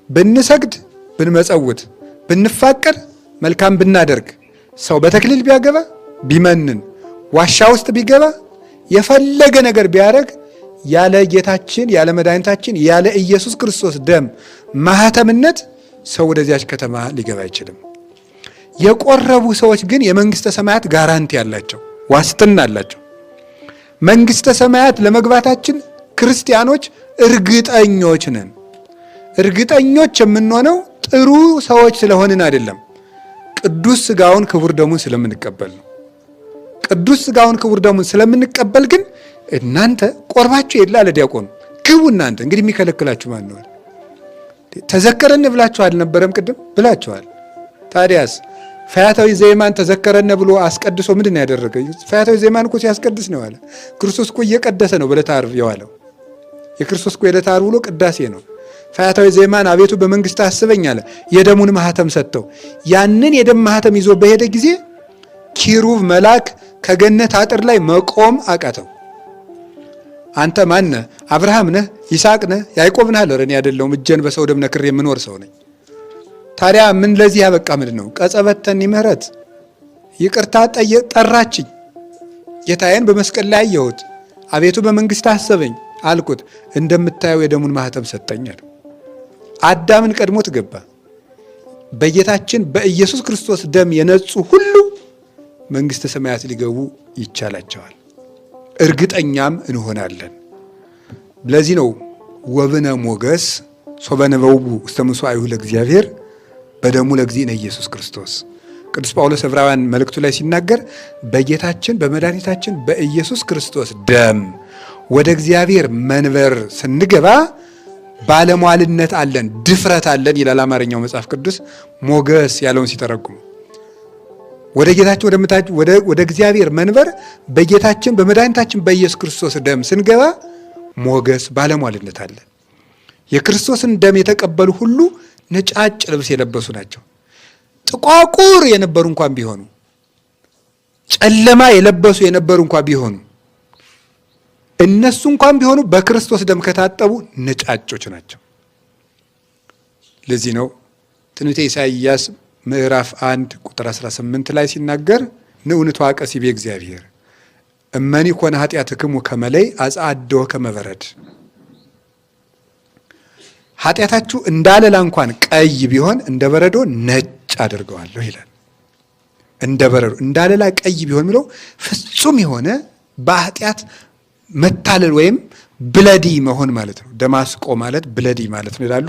ብንሰግድ፣ ብንመጸውት፣ ብንፋቀር፣ መልካም ብናደርግ፣ ሰው በተክሊል ቢያገባ፣ ቢመንን፣ ዋሻ ውስጥ ቢገባ፣ የፈለገ ነገር ቢያደርግ ያለ ጌታችን ያለ መድኃኒታችን ያለ ኢየሱስ ክርስቶስ ደም ማህተምነት ሰው ወደዚያች ከተማ ሊገባ አይችልም። የቆረቡ ሰዎች ግን የመንግስተ ሰማያት ጋራንቲ አላቸው፣ ዋስትና አላቸው። መንግስተ ሰማያት ለመግባታችን ክርስቲያኖች እርግጠኞች ነን። እርግጠኞች የምንሆነው ጥሩ ሰዎች ስለሆንን አይደለም፣ ቅዱስ ሥጋውን ክቡር ደሙን ስለምንቀበል ነው። ቅዱስ ሥጋውን ክቡር ደሙን ስለምንቀበል ግን እናንተ ቆርባችሁ የለ አለ ዲያቆኑ፣ ግቡ እናንተ። እንግዲህ የሚከለክላችሁ ማን ነው? ተዘከረን ብላችሁ አልነበረም? ቅድም ብላችኋል። ታዲያስ ፈያታዊ ዘይማን ተዘከረነ ብሎ አስቀድሶ ምንድን ያደረገ? ፈያታዊ ዘይማን እኮ ሲያስቀድስ ነው ያለ። ክርስቶስ እኮ እየቀደሰ ነው በዕለተ ዓርብ የዋለው። የክርስቶስ እኮ የዕለተ ዓርብ ውሎ ቅዳሴ ነው። ፈያታዊ ዘይማን አቤቱ በመንግስት አስበኝ አለ። የደሙን ማህተም ሰጥተው ያንን የደም ማህተም ይዞ በሄደ ጊዜ ኪሩብ መልአክ ከገነት አጥር ላይ መቆም አቃተው። አንተ ማን ነህ? አብርሃም ነህ? ይስሐቅ ነህ? ያዕቆብ ነህ? አለ። እኔ አይደለሁም፣ እጄን በሰው ደም ነክሬ የምኖር ሰው ነኝ። ታዲያ ምን ለዚህ ያበቃ ምንድን ነው? ቀጸበተኒ ምህረት፣ ይቅርታ ጠራችኝ። ጌታዬን በመስቀል ላይ አየሁት፣ አቤቱ በመንግስት አሰበኝ አልኩት፣ እንደምታየው የደሙን ማህተም ሰጠኝ አለው። አዳምን ቀድሞት ገባ። በጌታችን በኢየሱስ ክርስቶስ ደም የነጹ ሁሉ መንግስተ ሰማያት ሊገቡ ይቻላቸዋል፣ እርግጠኛም እንሆናለን። ለዚህ ነው ወብነ ሞገስ ሶበነበው ውስተ ምሥዋዕሁ ለእግዚአብሔር በደሙ ለእግዚእነ ኢየሱስ ክርስቶስ። ቅዱስ ጳውሎስ ዕብራውያን መልእክቱ ላይ ሲናገር በጌታችን በመድኃኒታችን በኢየሱስ ክርስቶስ ደም ወደ እግዚአብሔር መንበር ስንገባ ባለሟልነት አለን፣ ድፍረት አለን ይላል አማርኛው መጽሐፍ ቅዱስ። ሞገስ ያለውን ሲተረጉሙ ወደ ጌታችን ወደ እግዚአብሔር መንበር በጌታችን በመድኃኒታችን በኢየሱስ ክርስቶስ ደም ስንገባ ሞገስ ባለሟልነት አለን። የክርስቶስን ደም የተቀበሉ ሁሉ ነጫጭ ልብስ የለበሱ ናቸው። ጥቋቁር የነበሩ እንኳን ቢሆኑ፣ ጨለማ የለበሱ የነበሩ እንኳን ቢሆኑ፣ እነሱ እንኳን ቢሆኑ በክርስቶስ ደም ከታጠቡ ነጫጮች ናቸው። ለዚህ ነው ትንቢተ ኢሳይያስ ምዕራፍ 1 ቁጥር 18 ላይ ሲናገር ንዑንቷ ቀሲቤ እግዚአብሔር እመኒ ኮነ ኃጢአትክሙ ከመለይ አጽአደወ ከመበረድ፣ ኃጢአታችሁ እንዳለላ እንኳን ቀይ ቢሆን እንደ በረዶ ነጭ አድርገዋለሁ ይላል። እንደ በረዶ እንዳለላ ቀይ ቢሆን ብለው ፍጹም የሆነ በኃጢአት መታለል ወይም ብለዲ መሆን ማለት ነው። ደማስቆ ማለት ብለዲ ማለት ነው ይላሉ።